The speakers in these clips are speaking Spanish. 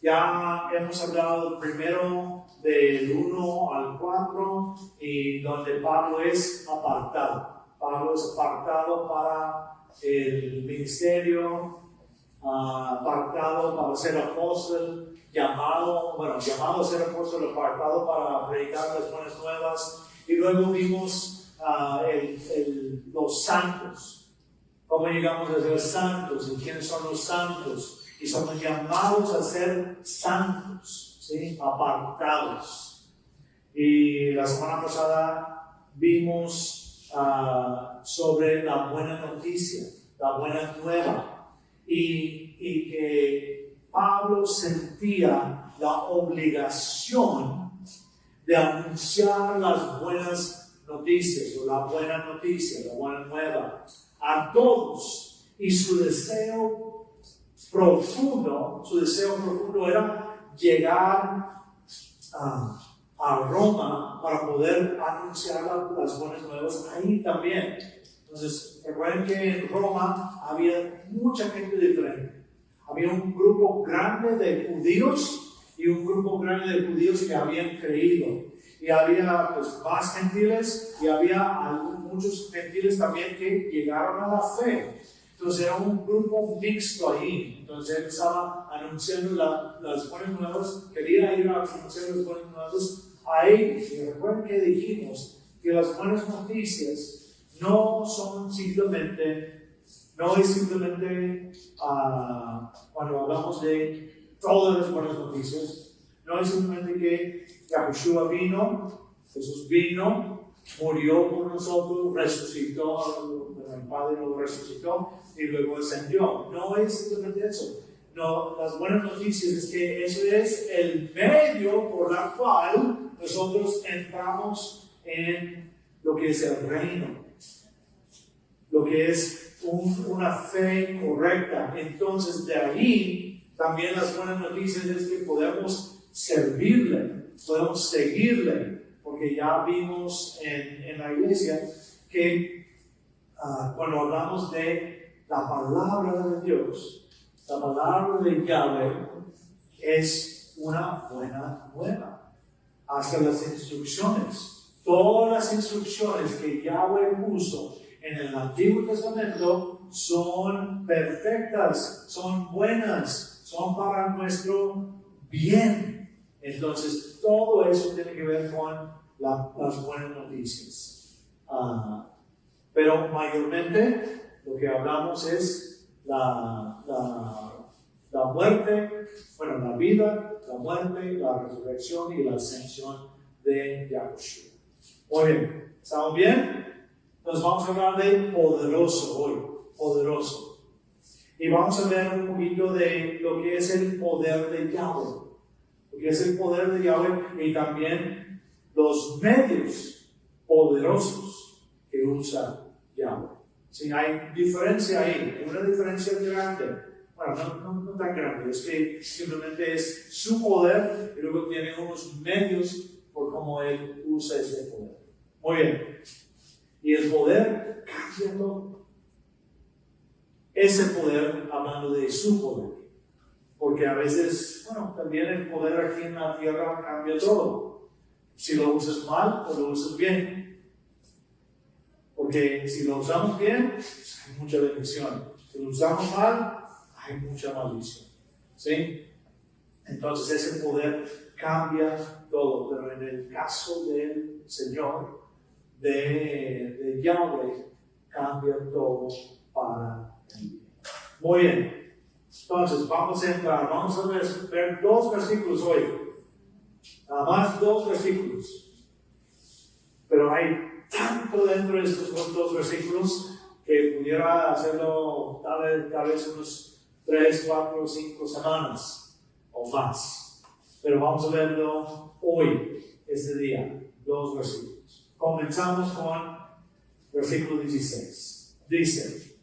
Ya hemos hablado primero del 1 al 4 y donde Pablo es apartado. Pablo es apartado para el ministerio, apartado para ser apóstol, llamado a ser apóstol, apartado para predicar las buenas nuevas. Y luego vimos los santos. ¿Cómo llegamos a ser santos? ¿Y quiénes son los santos? Y somos llamados a ser santos, ¿sí? Apartados. Y la semana pasada vimos sobre la buena noticia, la buena nueva. Y que Pablo sentía la obligación de anunciar las buenas noticias, o la buena noticia, la buena nueva, a todos. Y su deseo profundo era llegar a Roma para poder anunciar las buenas nuevas ahí también. Entonces, recuerden que en Roma había mucha gente diferente. Había un grupo grande de judíos y un grupo grande de judíos que habían creído. Y había más gentiles y había muchos gentiles también que llegaron a la fe. Entonces era un grupo mixto ahí. Entonces él estaba anunciando las buenas nuevas, quería ir a anunciar las buenas nuevas a ellos. Y recuerden que dijimos que las buenas noticias no es simplemente cuando hablamos de todas las buenas noticias, no es simplemente que Yahushua vino, Jesús vino, murió por nosotros, resucitó, el Padre lo resucitó y luego ascendió. No es simplemente eso. No, las buenas noticias es que eso es el medio por el cual nosotros entramos en lo que es el reino, lo que es una fe correcta. Entonces de ahí también las buenas noticias es que podemos servirle, podemos seguirle, porque ya vimos en la iglesia que cuando hablamos de la palabra de Dios, la palabra de Yahweh es una buena nueva. Hasta las instrucciones, todas las instrucciones que Yahweh puso en el Antiguo Testamento son perfectas, son buenas, son para nuestro bien. Entonces, todo eso tiene que ver con las buenas noticias. Pero mayormente lo que hablamos es la muerte, la vida, la muerte, la resurrección y la ascensión de Yahushua. Muy bien, ¿estamos bien? Entonces vamos a hablar de poderoso hoy, poderoso. Y vamos a ver un poquito de lo que es el poder de Yahweh. Lo que es el poder de Yahweh y también los medios poderosos que usa Yahweh. Sí, hay diferencia ahí, una diferencia grande. Bueno, no tan grande, es que simplemente es su poder y luego tiene unos medios por cómo él usa ese poder. Muy bien. Y el poder cambia todo. Ese poder, hablando de su poder. Porque a veces, también el poder aquí en la tierra cambia todo. Si lo usas mal o lo usas bien. Porque si lo usamos bien, hay mucha bendición. Si lo usamos mal, hay mucha maldición. ¿Sí? Entonces ese poder cambia todo. Pero en el caso del Señor, de Yahweh, cambia todo para él. Muy bien. Entonces vamos a entrar, vamos a ver dos versículos hoy. Nada más dos versículos. Pero hay tanto dentro de estos dos versículos que pudiera hacerlo tal vez unos 3, 4, 5 semanas o más. Pero vamos a verlo hoy, este día, dos versículos. Comenzamos con versículo 16. Dice: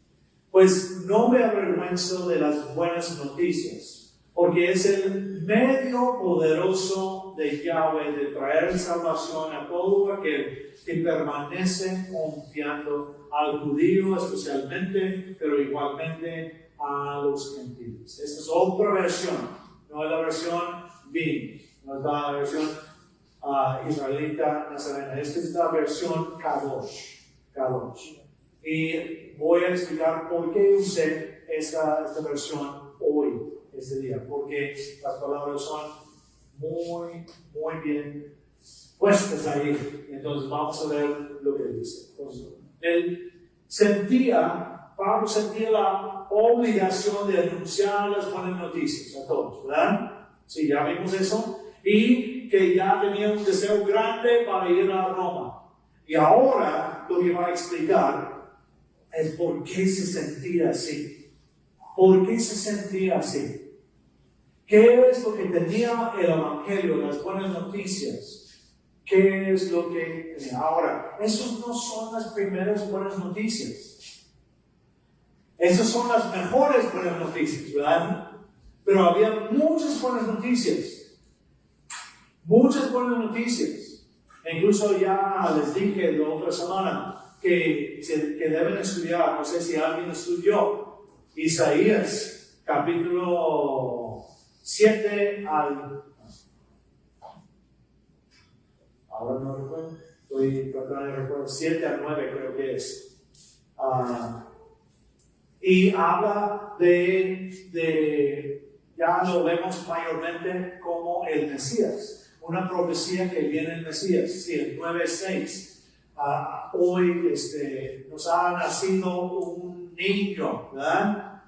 pues no me avergüenzo de las buenas noticias, porque es el medio poderoso de Yahweh de traer salvación a todo aquel que permanece confiando, al judío especialmente, pero igualmente a los gentiles. Esta es otra versión no es la versión BIM, no es la versión israelita nazarena, esta es la versión Kadosh. Y voy a explicar por qué usé esta versión hoy, este día, porque las palabras son muy bien puestas ahí. Entonces vamos a ver lo que dice. Pablo sentía la obligación de anunciar las buenas noticias a todos, ¿verdad? Sí, ya vimos eso. Y que ya tenía un deseo grande para ir a Roma. Y ahora lo que va a explicar es por qué se sentía así. ¿Por qué se sentía así? ¿Qué es lo que tenía el Evangelio, las buenas noticias? ¿Qué es lo que tenía? Ahora, esas no son las primeras buenas noticias. Esas son las mejores buenas noticias, ¿verdad? Pero había muchas buenas noticias. Muchas buenas noticias. E incluso ya les dije la otra semana que deben estudiar, no sé si alguien estudió, Isaías, capítulo 7 al... Ahora no recuerdo, estoy tratando de recordar, 7 al 9 creo que es. Y habla ya lo vemos mayormente como el Mesías. Una profecía que viene el Mesías, sí, el 9:6. Hoy nos ha nacido un niño, ¿verdad?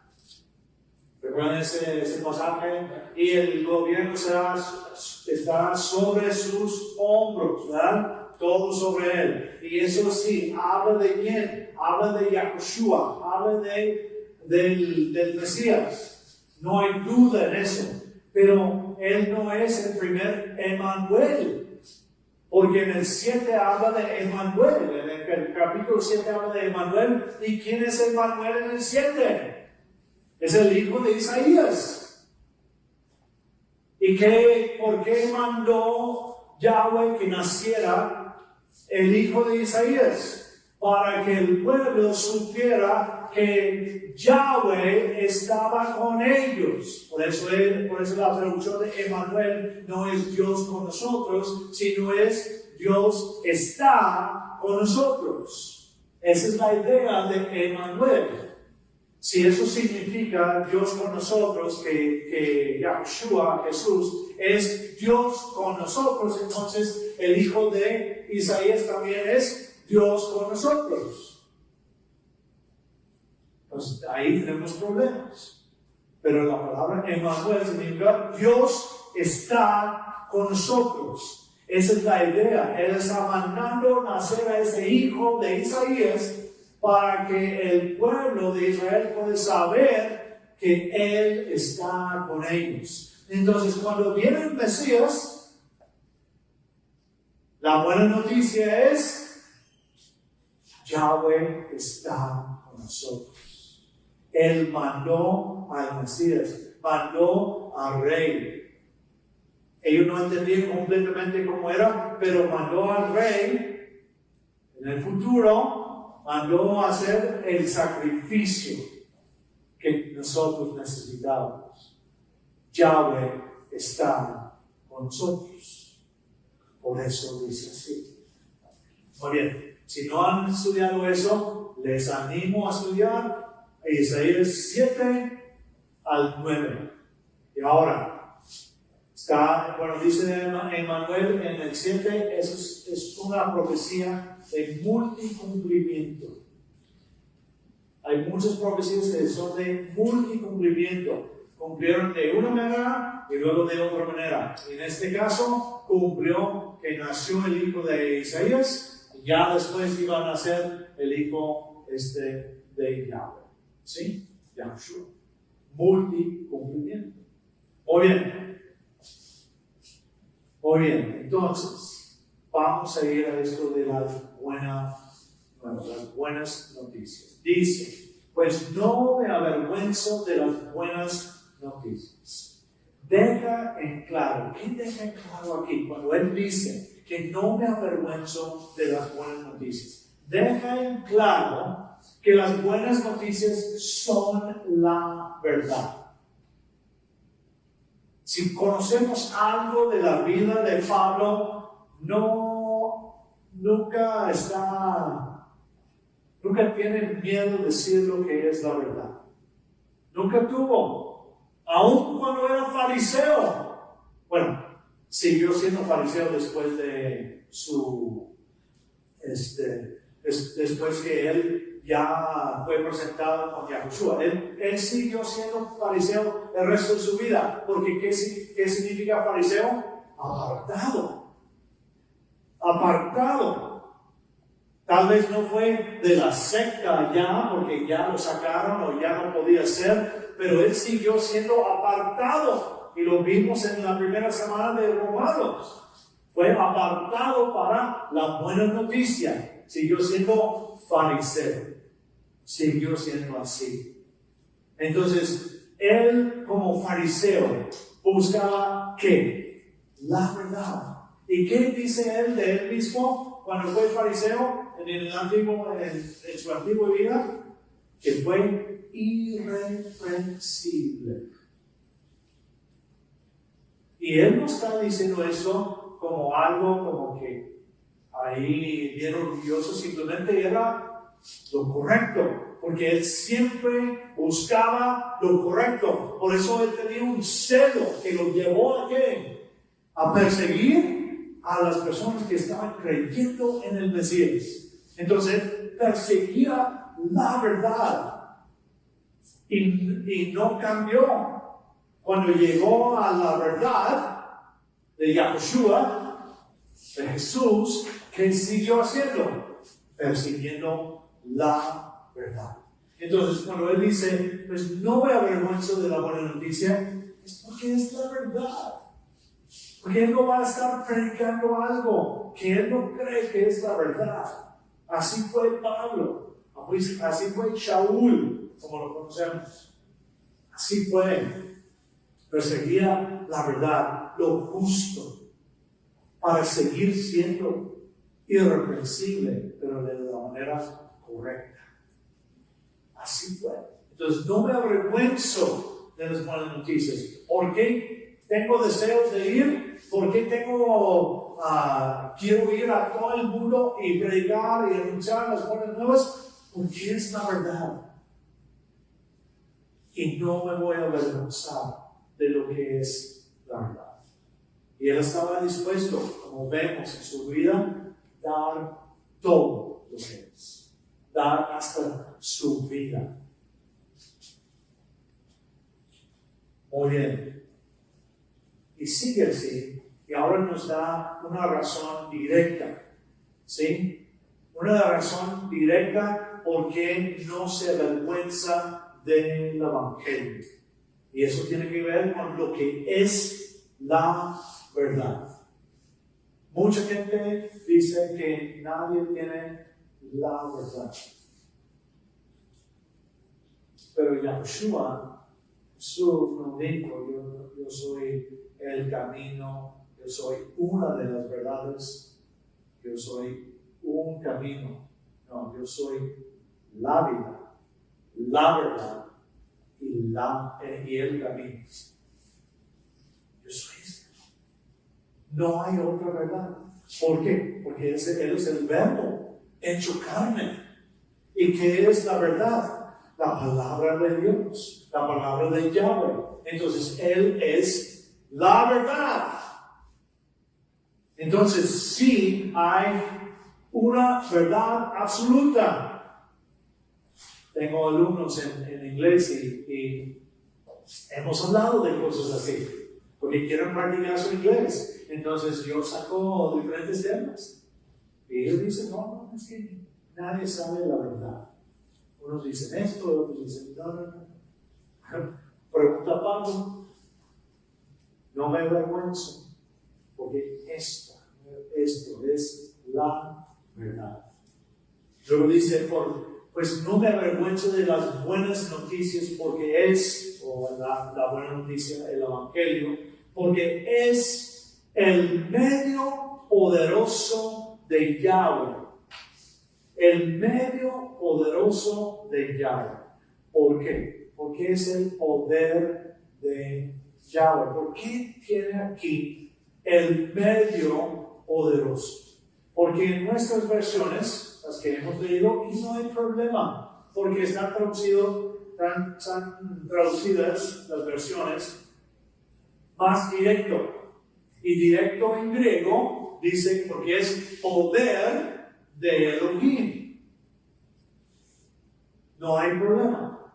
¿Recuerdan ese pasaje? Y el gobierno estará sobre sus hombros, ¿verdad? Todo sobre él. Y eso sí, habla de quién? Habla de Yahushua, habla del Mesías. No hay duda en eso. Pero él no es el primer Emmanuel. Porque en el 7 habla de Emmanuel. En el capítulo 7 habla de Emmanuel. ¿Y quién es Emmanuel en el 7? Es el hijo de Isaías. ¿Y por qué mandó Yahweh que naciera el hijo de Isaías? Para que el pueblo supiera que Yahweh estaba con ellos. Por eso la traducción de Emmanuel no es Dios con nosotros, sino es Dios está con nosotros. Esa es la idea de Emmanuel. Si eso significa Dios con nosotros, que Yahushua, Jesús, es Dios con nosotros, entonces el hijo de Isaías también es Dios con nosotros. Pues ahí tenemos problemas. Pero la palabra Emmanuel significa Dios está con nosotros. Esa es la idea. Él está mandando nacer a ese hijo de Isaías para que el pueblo de Israel pueda saber que Él está con ellos. Entonces, cuando viene el Mesías, la buena noticia es Yahweh está con nosotros. Él mandó al Mesías, mandó al Rey. Ellos no entendían completamente cómo era, pero mandó al Rey. En el futuro, mandó a hacer el sacrificio que nosotros necesitábamos. Yahweh está con nosotros. Por eso dice así. Muy bien. Si no han estudiado eso, les animo a estudiar Isaías 7 al 9. Y ahora, dice Emmanuel en el 7, eso es una profecía de multicumplimiento. Hay muchas profecías que son de multicumplimiento. Cumplieron de una manera y luego de otra manera. Y en este caso, cumplió que nació el hijo de Isaías. Ya después iba a nacer el hijo de Yahweh. ¿Sí? Yahushua. Multicumplimiento. Muy bien. Entonces, vamos a ir a esto de las buenas noticias. Dice, pues no me avergüenzo de las buenas noticias. Deja en claro. ¿Qué deja en claro aquí? Cuando él dice que no me avergüenzo de las buenas noticias. Deja en claro que las buenas noticias son la verdad. Si conocemos algo de la vida de Pablo, nunca tiene miedo de decir lo que es la verdad. Nunca tuvo, aun cuando era fariseo. Bueno, siguió siendo fariseo después de después que él ya fue presentado con Yahushua. Él siguió siendo fariseo el resto de su vida. Porque ¿qué significa fariseo? Apartado. Tal vez no fue de la secta ya, porque ya lo sacaron o ya no podía ser, pero él siguió siendo apartado. Y lo vimos en la primera semana de Romanos. Fue apartado para la buena noticia. Siguió siendo fariseo. Siguió siendo así. Entonces, él como fariseo buscaba ¿qué? La verdad. ¿Y qué dice él de él mismo cuando fue fariseo en su antigua vida? Que fue irreprensible. Y él no está diciendo eso como algo como que ahí bien orgulloso, simplemente era lo correcto, porque él siempre buscaba lo correcto. Por eso él tenía un celo que lo llevó a ¿qué? A perseguir a las personas que estaban creyendo en el Mesías. Entonces él perseguía la verdad y no cambió. Cuando llegó a la verdad de Yahushua, de Jesús, ¿qué siguió haciendo? Persiguiendo la verdad. Entonces, cuando él dice, pues no me avergüenzo de la buena noticia, es porque es la verdad. Porque él no va a estar predicando algo que él no cree que es la verdad. Así fue Pablo, así fue Shaul, como lo conocemos. Así fue. Perseguía la verdad, lo justo, para seguir siendo irreprensible, pero de la manera correcta. Así fue. Entonces, no me avergüenzo de las buenas noticias. ¿Por qué tengo deseos de ir? ¿Por qué quiero ir a todo el mundo y predicar y anunciar las buenas nuevas? Porque es la verdad. Y no me voy a avergonzar de lo que es la verdad. Y él estaba dispuesto, como vemos en su vida, dar todo lo que es. Dar hasta su vida. Muy bien. Y sigue así. Y ahora nos da una razón directa. ¿Sí? Una razón directa porque no se avergüenza del Evangelio. Y eso tiene que ver con lo que es la verdad. Mucha gente dice que nadie tiene la verdad. Pero Yahushua, Jesús nos dijo, yo soy el camino, yo soy una de las verdades, yo soy un camino. No, yo soy la vida, la verdad y el camino. Yo soy eso. No hay otra verdad. ¿Por qué? Porque Él es el verbo hecho carne. ¿Y qué es la verdad? La palabra de Dios, la palabra de Yahweh. Entonces Él es la verdad. Entonces sí hay una verdad absoluta. Tengo alumnos en inglés y hemos hablado de cosas así, porque quieren practicar su inglés. Entonces yo saco diferentes temas. Y ellos dicen, no, es que nadie sabe la verdad. Unos dicen esto, otros dicen, no. Pregunta a Pablo, no me avergüenzo, porque esto es la verdad. Luego dice, pues no me avergüenzo de las buenas noticias porque es, o la buena noticia, el Evangelio, porque es el medio poderoso de Yahweh. El medio poderoso de Yahweh. ¿Por qué? Porque es el poder de Yahweh. ¿Por qué tiene aquí el medio poderoso? Porque en nuestras versiones, las que hemos leído, y no hay problema, porque están traducidas las versiones más directo. Y directo en griego dice porque es poder de Elohim. No hay problema.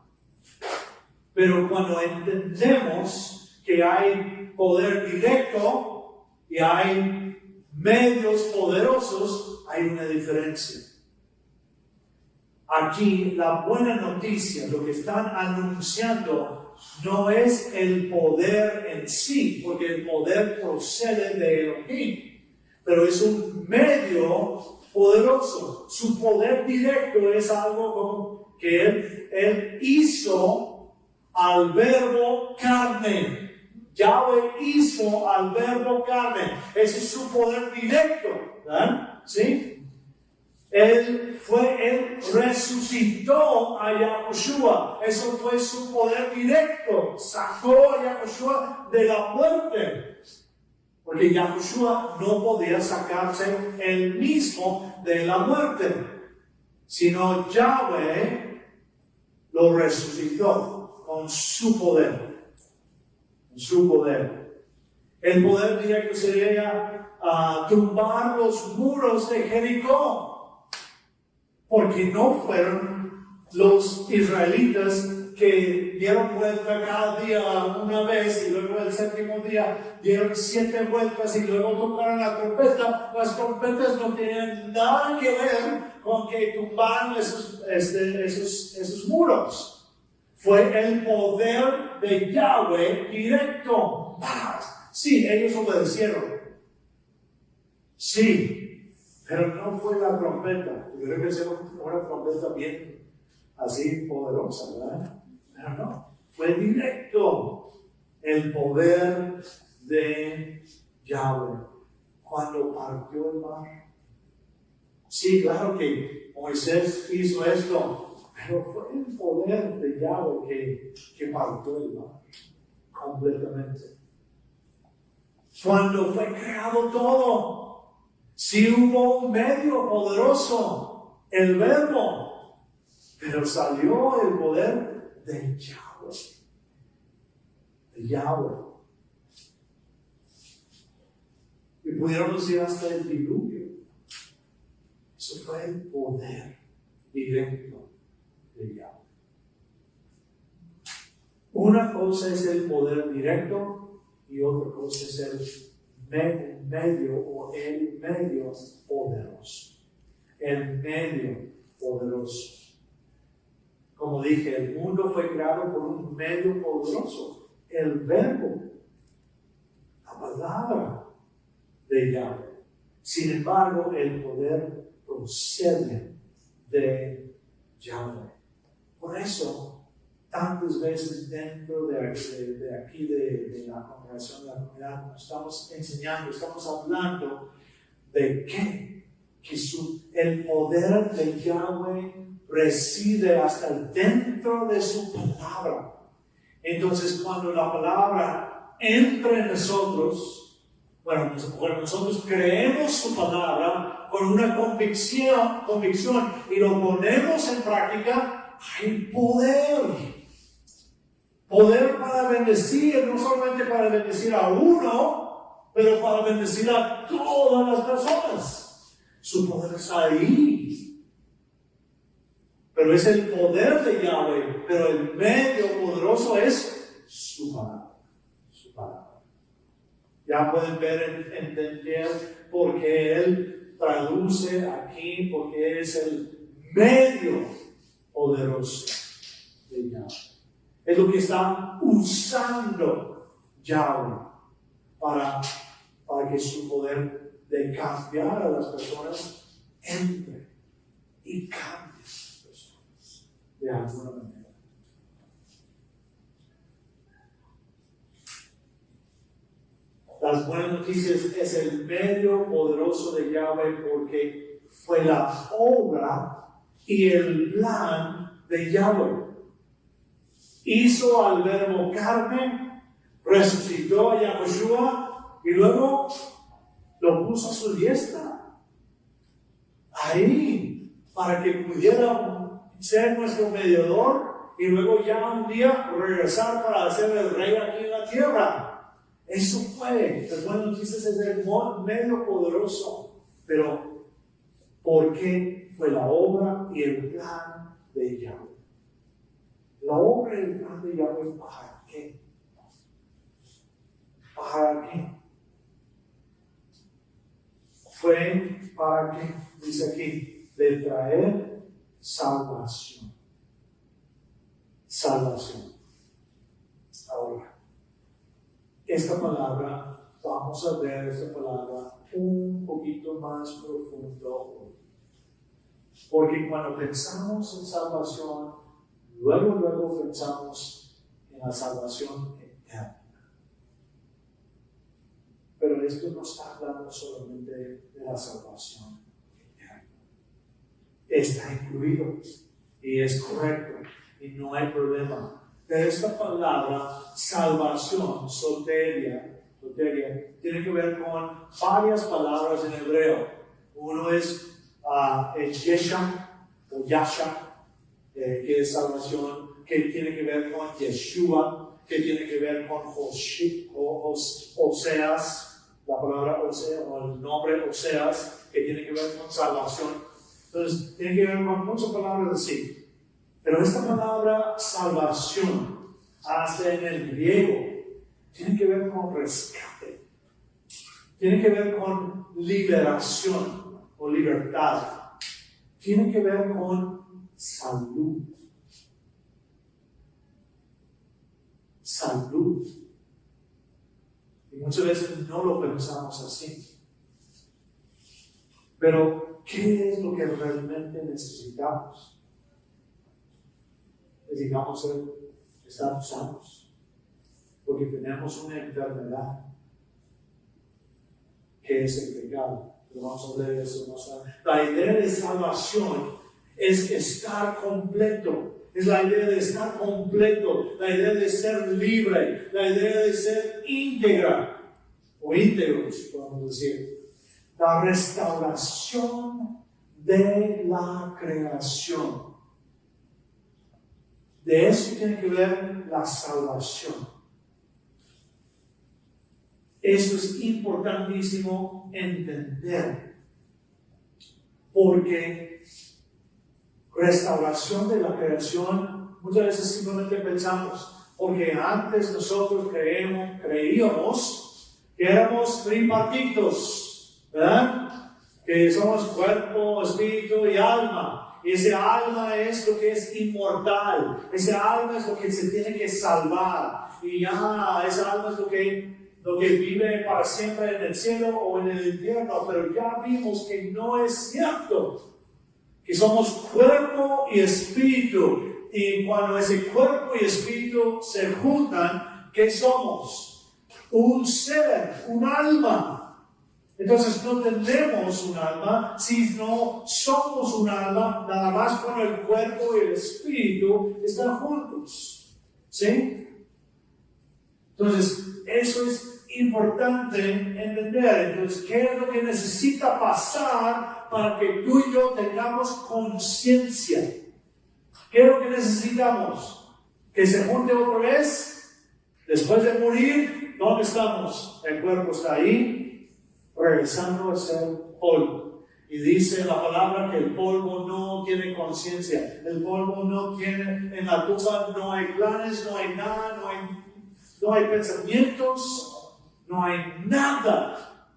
Pero cuando entendemos que hay poder directo y hay medios poderosos, hay una diferencia. Aquí la buena noticia, lo que están anunciando, no es el poder en sí, porque el poder procede de Elohim, pero es un medio poderoso. Su poder directo es algo como que él hizo al verbo carne. Yahweh hizo al verbo carne. Ese es su poder directo, ¿verdad? ¿Sí? Él resucitó a Yahushua. Eso fue su poder directo. Sacó a Yahushua de la muerte. Porque Yahushua no podía sacarse él mismo de la muerte. Sino Yahweh lo resucitó con su poder. Con su poder. El poder directo sería tumbar los muros de Jericó. Porque no fueron los israelitas que dieron vuelta cada día una vez y luego el séptimo día dieron 7 vueltas y luego tocaron la trompeta. Las trompetas no tienen nada que ver con que tumbaran esos muros. Fue el poder de Yahweh directo. Sí, ellos obedecieron. Sí. Pero no fue la trompeta. Yo creo que es una trompeta bien así poderosa, ¿verdad? Pero no. Fue directo el poder de Yahweh cuando partió el mar. Sí, claro que Moisés hizo esto, pero fue el poder de Yahweh que partió el mar completamente. Cuando fue creado todo. Sí hubo un medio poderoso, el verbo, pero salió el poder de Yahweh. De Yahweh. Y pudieron decir hasta el diluvio. Eso fue el poder directo de Yahweh. Una cosa es el poder directo y otra cosa es el medio poderoso. El medio poderoso. Como dije, el mundo fue creado por un medio poderoso. El verbo, la palabra de Yahweh. Sin embargo, el poder procede de Yahweh. Por eso, tantas veces dentro de aquí, de la congregación de la comunidad, nos estamos enseñando, estamos hablando de que el poder de Yahweh reside hasta dentro de su palabra. Entonces, cuando la palabra entra en nosotros, nosotros creemos su palabra con una convicción y lo ponemos en práctica, hay poder. Poder para bendecir, no solamente para bendecir a uno, pero para bendecir a todas las personas. Su poder está ahí. Pero es el poder de Yahweh, pero el medio poderoso es su palabra. Su palabra. Ya pueden entender por qué Él traduce aquí, porque es el medio poderoso de Yahweh. Es lo que está usando Yahweh para que su poder de cambiar a las personas entre y cambie a las personas de alguna manera. Las buenas noticias es el medio poderoso de Yahweh porque fue la obra y el plan de Yahweh. Hizo al verbo carne resucitó a Yahushua y luego lo puso a su diestra. Ahí, para que pudiera ser nuestro mediador y luego ya un día regresar para ser el rey aquí en la tierra. Eso fue, las buenas noticias es el medio poderoso, pero ¿por qué? Fue la obra y el plan de Yahweh. La obra y el plan de Yahweh, ¿para qué? ¿Para qué? Fue para que, dice aquí, de traer salvación. Salvación. Ahora, esta palabra, vamos a ver esta palabra un poquito más profundo hoy. Porque cuando pensamos en salvación, luego pensamos en la salvación eterna. Pero esto no está hablando solamente de la salvación eterna. Está incluido y es correcto y no hay problema. Pero esta palabra, salvación, soteria, tiene que ver con varias palabras en hebreo. Uno es el Yesham o Yasha, que es salvación, que tiene que ver con Yeshua, que tiene que ver con Oseas, la palabra Oseas o el nombre Oseas, que tiene que ver con salvación. Entonces, tiene que ver con muchas palabras así. Pero esta palabra salvación, hasta en el griego, tiene que ver con rescate, tiene que ver con liberación o libertad, tiene que ver con salud. Salud. Y muchas veces no lo pensamos así. Pero, ¿qué es lo que realmente necesitamos? Necesitamos estar sanos, porque tenemos una enfermedad que es el pecado. Pero vamos a hablar de eso más tarde. La idea de salvación es estar completo. Es la idea de estar completo, la idea de ser libre, la idea de ser íntegra o íntegros, podemos decir. La restauración de la creación. De eso tiene que ver la salvación. Eso es importantísimo entender, porque restauración de la creación, muchas veces simplemente pensamos, porque antes nosotros creíamos que éramos tripartitos, ¿verdad? Que somos cuerpo, espíritu y alma. Y ese alma es lo que es inmortal. Ese alma es lo que se tiene que salvar. Y ya, esa alma es lo que vive para siempre en el cielo o en el infierno. Pero ya vimos que no es cierto. Que somos cuerpo y espíritu. Y cuando ese cuerpo y espíritu se juntan, ¿qué somos? Un ser, un alma. Entonces no tenemos un alma, si no somos un alma, nada más cuando el cuerpo y el espíritu están juntos. ¿Sí? Entonces, eso es importante entender. Entonces, ¿qué es lo que necesita pasar para que tú y yo tengamos conciencia? ¿Qué es lo que necesitamos? ¿Que se junte otra vez? Después de morir, ¿dónde estamos? El cuerpo está ahí, regresando a ser polvo. Y dice la palabra que el polvo no tiene conciencia. El polvo no tiene, en la tumba no hay planes, no hay nada, no hay pensamientos, no hay nada.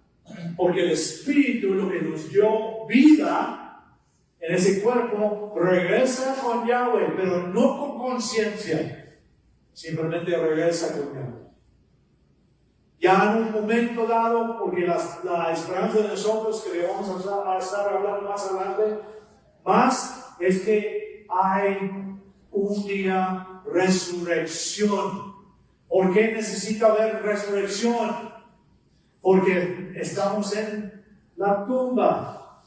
Porque el Espíritu, lo que nos dio vida en ese cuerpo, regresa con Yahweh, pero no con conciencia. Simplemente regresa con Yahweh. Ya en un momento dado, porque la esperanza de nosotros, que le vamos a estar hablando más adelante, más es que hay un día resurrección. ¿Por qué necesita haber resurrección? Porque estamos en la tumba,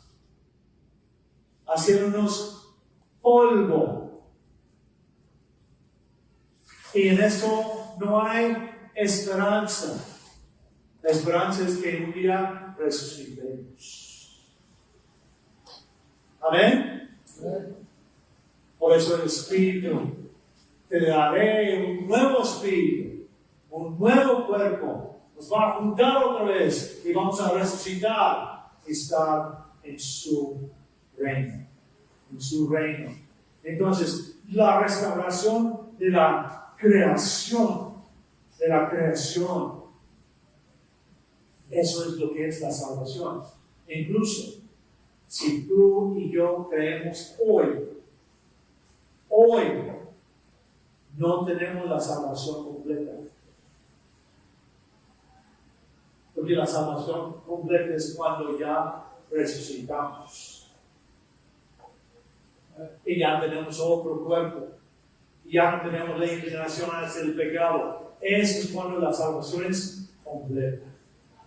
haciéndonos polvo. Y en esto no hay esperanza. La esperanza es que un día resucitemos. ¿Amén? Por eso el Espíritu, te daré un nuevo espíritu, un nuevo cuerpo. Nos va a juntar otra vez y vamos a resucitar y estar en su reino. En su reino. Entonces, la restauración de la creación. Eso es lo que es la salvación. Incluso, si tú y yo creemos hoy, no tenemos la salvación completa. Porque la salvación completa es cuando ya resucitamos. Y ya tenemos otro cuerpo. Y ya no tenemos la inclinación hacia el pecado. Eso es cuando la salvación es completa.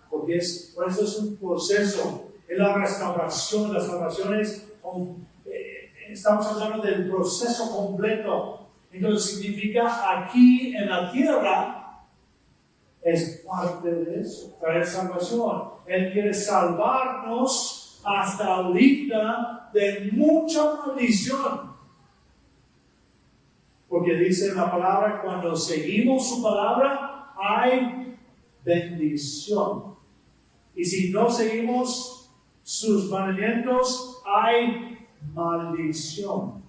Porque por eso es un proceso. Es la restauración. La salvación es, estamos hablando del proceso completo. Entonces significa aquí en la tierra es parte de eso, traer salvación. Él quiere salvarnos hasta ahorita de mucha maldición. Porque dice en la palabra, cuando seguimos su palabra, hay bendición. Y si no seguimos sus mandamientos, hay maldición.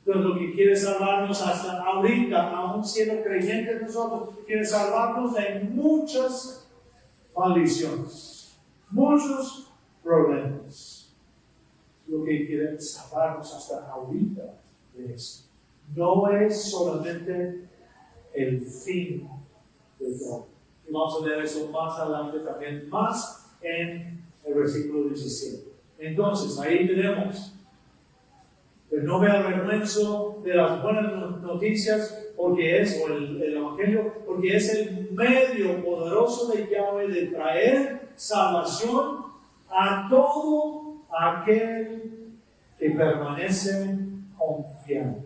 Entonces lo que quiere salvarnos hasta ahorita, aún siendo creyentes nosotros, quiere salvarnos de muchas maldiciones, muchos problemas. Lo que quiere salvarnos hasta ahorita de eso. No es solamente el fin de todo. Y vamos a ver eso más adelante también, más en el versículo 17. Entonces, ahí tenemos. Pero no me avergüenzo de las buenas noticias, porque es, o el Evangelio, porque es el medio poderoso de Yahweh de traer salvación a todo aquel que permanece confiado.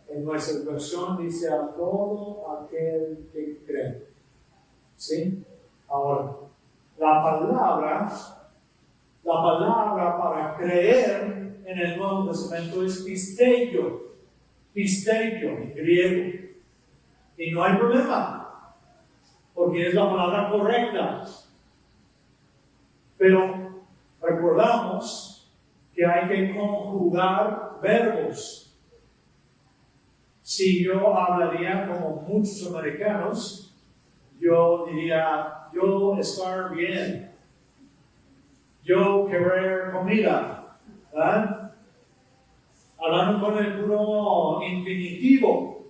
En nuestra versión dice a todo aquel que cree. ¿Sí? Ahora, la palabra para creer en el Nuevo Testamento es pisteio en griego. Y no hay problema, porque es la palabra correcta. Pero recordamos que hay que conjugar verbos. Si yo hablaría como muchos americanos, yo diría, yo estar bien, yo querer comida, ¿verdad? Hablando con el puro infinitivo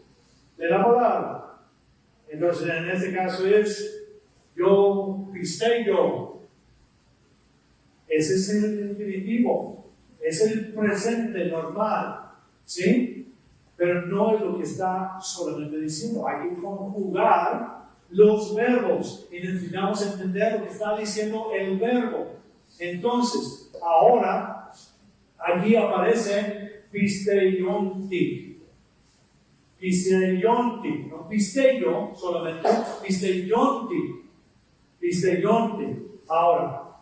de la palabra. Entonces, en este caso es, yo pisteo. Ese es el infinitivo, es el presente normal, ¿sí? Pero no es lo que está solamente diciendo. Hay que conjugar los verbos y necesitamos entender lo que está diciendo el verbo. Entonces, ahora, aquí aparece pisteionti. Pisteionti, no pisteo solamente, pisteionti. Ahora,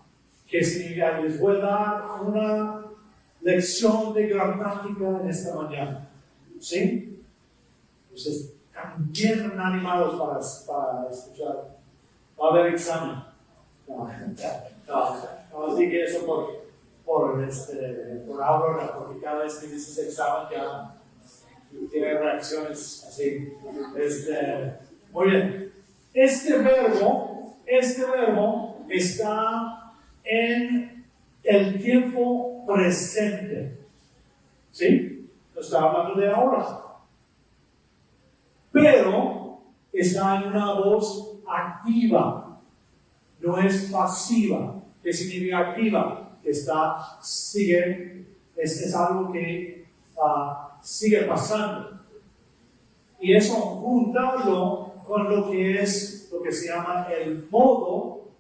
¿qué significa? Les voy a dar una lección de gramática en esta mañana. ¿Sí? Ustedes están bien animados para escuchar. Va a haber examen. No, así que eso por ahora, porque cada vez que dices examen ya tiene reacciones así. Muy bien. Este verbo está en el tiempo presente. ¿Sí? Está hablando de ahora. Pero está en una voz activa. No es pasiva. ¿Qué significa activa? Que sigue, es algo que sigue pasando. Y eso juntarlo con lo que se llama el modo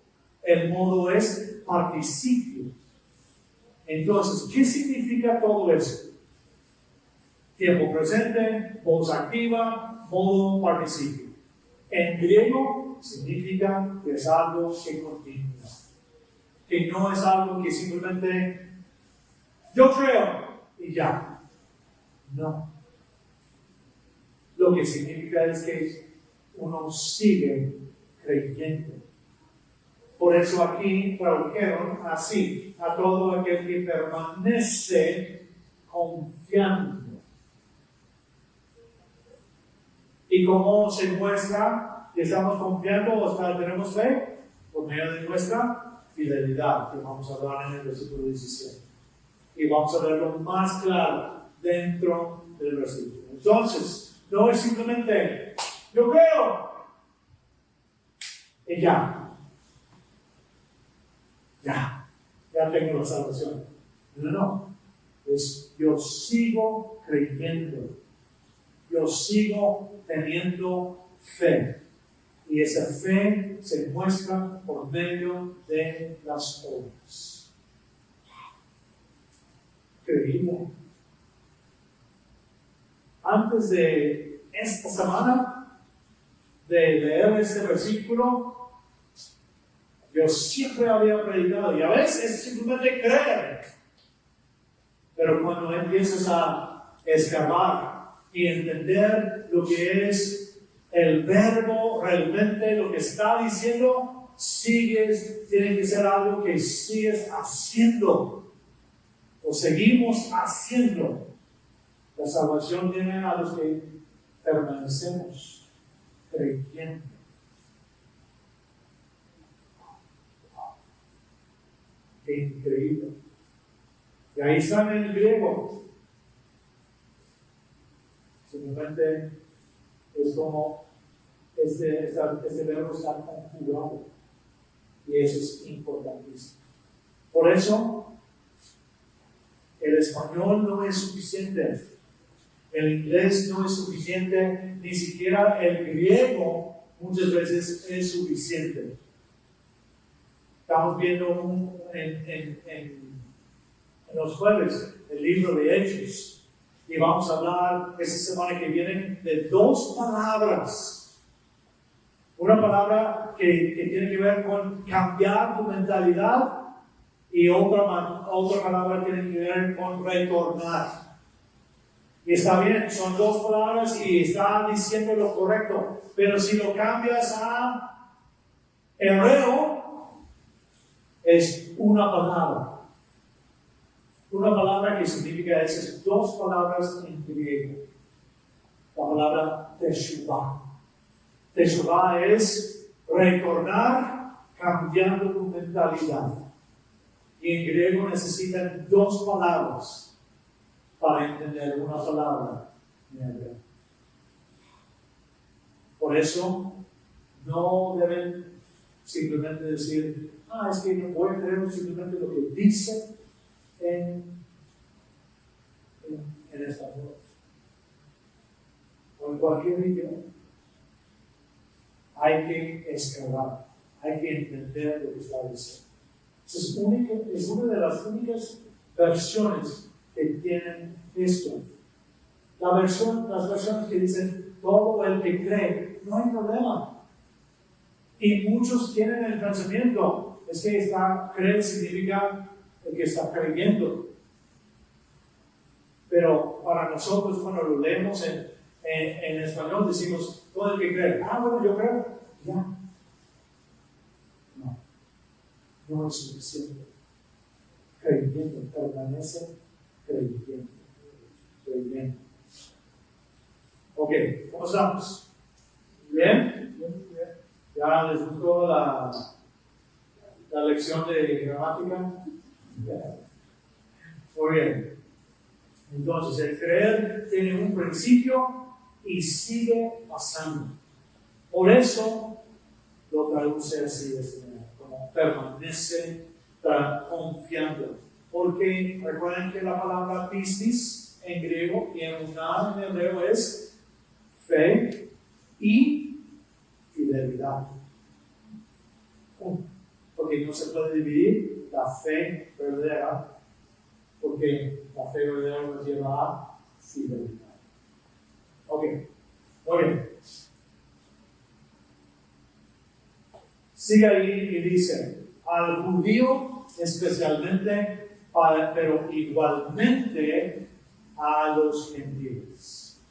es participio. Entonces, ¿qué significa todo eso? Tiempo presente, voz activa, modo participio. En griego significa que es algo que continúa, que no es algo que simplemente yo creo y ya. No. Lo que significa es que uno sigue creyendo. Por eso aquí tradujeron así, a todo aquel que permanece confiando. ¿Y cómo se muestra que estamos confiando o tenemos fe? Por medio de nuestra fidelidad, que vamos a hablar en el versículo 17. Y vamos a verlo más claro dentro del versículo. Entonces, no es simplemente, yo creo, y ya tengo la salvación. No, es yo sigo creyendo, yo sigo teniendo fe. Y esa fe se muestra por medio de las obras. Increíble. Antes de esta semana, de leer este versículo, yo siempre había predicado, y a veces es simplemente creer. Pero cuando empiezas a escarbar y entender lo que es el verbo, realmente lo que está diciendo, tiene que ser algo que sigues haciendo, o seguimos haciendo. La salvación viene a los que permanecemos creyendo. Qué increíble. Y ahí está en el griego. Simplemente es como este verbo está conjugado. Y eso es importantísimo. Por eso, el español no es suficiente. El inglés no es suficiente. Ni siquiera el griego muchas veces es suficiente. Estamos viendo en los jueves el libro de Hechos. Y vamos a hablar esta semana que viene de dos palabras. Una palabra que tiene que ver con cambiar tu mentalidad y otra palabra que tiene que ver con retornar. Y está bien, son dos palabras y está diciendo lo correcto. Pero si lo cambias a hebreo, es una palabra. Una palabra que significa esas dos palabras en griego. La palabra teshuvah. Teshuvah es retornar cambiando tu mentalidad. Y en griego necesitan dos palabras para entender una palabra en hebreo. Por eso no deben simplemente decir, es que no voy a creer simplemente lo que dice en español o en cualquier idioma. Hay que escalar, hay que entender lo que está diciendo. Es una de las únicas versiones que tienen esto. Las versiones que dicen todo el que cree, no hay problema. Y muchos tienen el pensamiento, es que creer significa que está creyendo. Pero para nosotros, cuando lo leemos en español, decimos, todo el que cree, bueno, yo creo, ya. No es suficiente. Creyendo, permanece creyendo. Ok, ¿cómo estamos? ¿Bien? ¿Ya les gustó la lección de gramática? Muy bien. Entonces, el creer tiene un principio y sigue pasando. Por eso lo traduce así de esta manera, como permanece confiando. Porque recuerden que la palabra pistis en griego y en hebreo es fe y fidelidad. Porque no se puede dividir la fe verdadera, porque la fe verdadera nos lleva a fidelidad. Ok, muy bien. sigue ahí y dice, al judío especialmente, pero igualmente a los gentiles.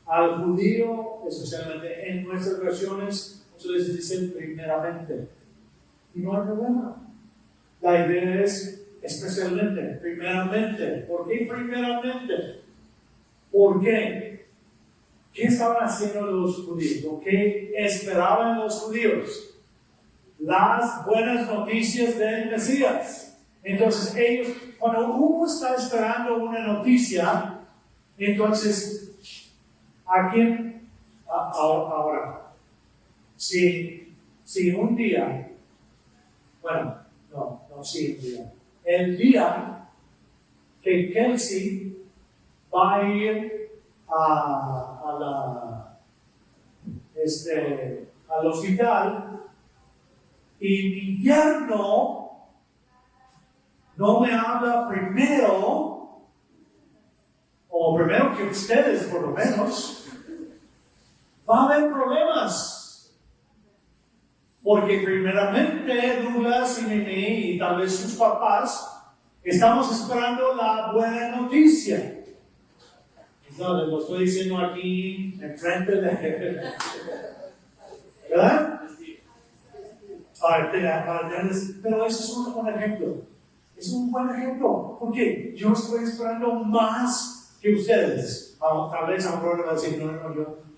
Al judío especialmente, en nuestras versiones, muchas veces dicen primeramente. Y no hay problema. La idea es especialmente, primeramente. ¿Por qué primeramente? ¿Por qué? ¿Qué estaban haciendo los judíos? ¿O qué esperaban los judíos? Las buenas noticias del Mesías. Entonces ellos, cuando uno está esperando una noticia, entonces, ¿a quién? Ahora, si un día, bueno, no un día, el día que Kelsey va a ir al hospital y mi yerno no me habla primero, o primero que ustedes por lo menos, va a haber problemas. Porque primeramente Douglas y Mimi y tal vez sus papás estamos esperando la buena noticia. No, lo estoy diciendo aquí enfrente de... ¿Verdad? Pero eso es un ejemplo. Es un buen ejemplo. Porque yo estoy esperando más que ustedes. Tal vez Aurora va a decir, no,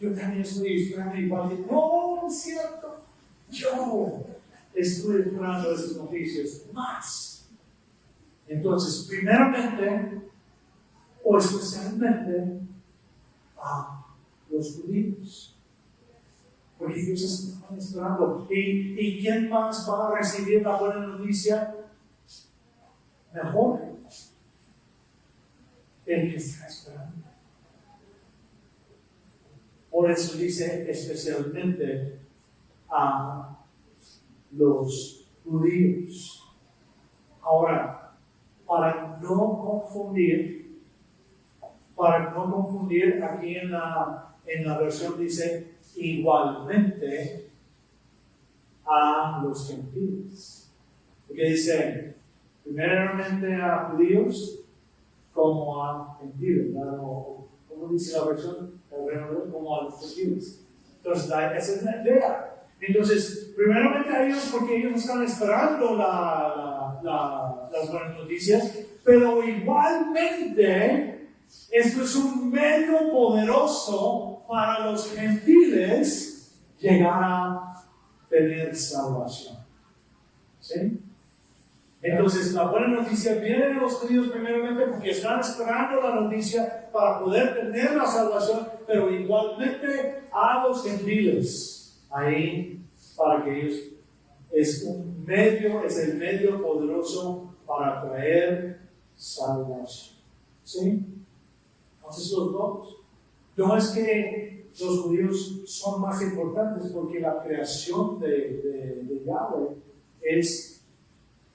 yo también estoy esperando igual que... No, es cierto. Yo estoy esperando esas noticias más. Entonces, primeramente, o especialmente, a los judíos. Porque ellos están esperando. ¿Y quién más va a recibir la buena noticia? Mejor. El que está esperando. Por eso dice especialmente a los judíos. Ahora, para no confundir, aquí en la versión dice igualmente a los gentiles. Porque dice primeramente a judíos como a gentiles, ¿no? ¿Cómo dice la versión? Como a los gentiles. Entonces, esa es la idea. Entonces, primeramente a ellos, porque ellos están esperando las buenas noticias, pero igualmente, esto es un medio poderoso para los gentiles llegar a tener salvación. ¿Sí? Entonces, la buena noticia viene de los judíos primeramente porque están esperando la noticia para poder tener la salvación, pero igualmente a los gentiles. Ahí, para que ellos, es el medio poderoso para traer salvación. ¿Sí? Entonces, los dos. No es que los judíos son más importantes porque la creación de Yahweh es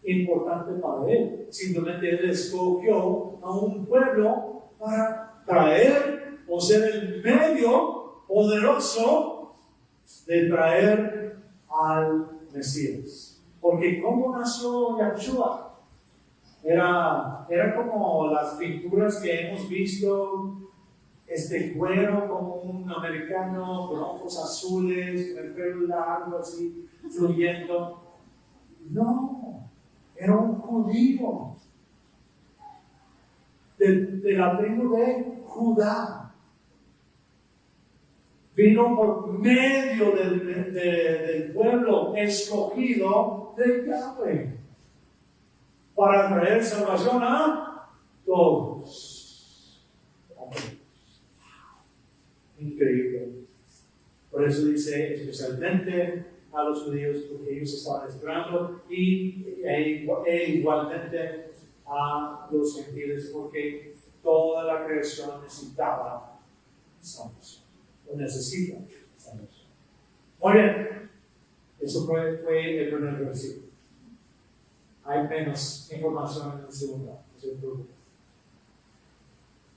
importante para él. Simplemente él escogió a un pueblo para traer o ser el medio poderoso de traer al Mesías. Porque ¿cómo nació Yahshua? Era como las pinturas que hemos visto, cuero como un americano con ojos azules, con el pelo largo así, fluyendo. No, era un judío de la tribu de Judá. Vino por medio del pueblo escogido de Yahweh para traer salvación a todos. Increíble. Por eso dice especialmente a los judíos, porque ellos estaban esperando, e igualmente a los gentiles, porque toda la creación necesitaba salvación, o necesita salvación. Muy bien, eso fue el primer versículo. Hay menos información en el segundo.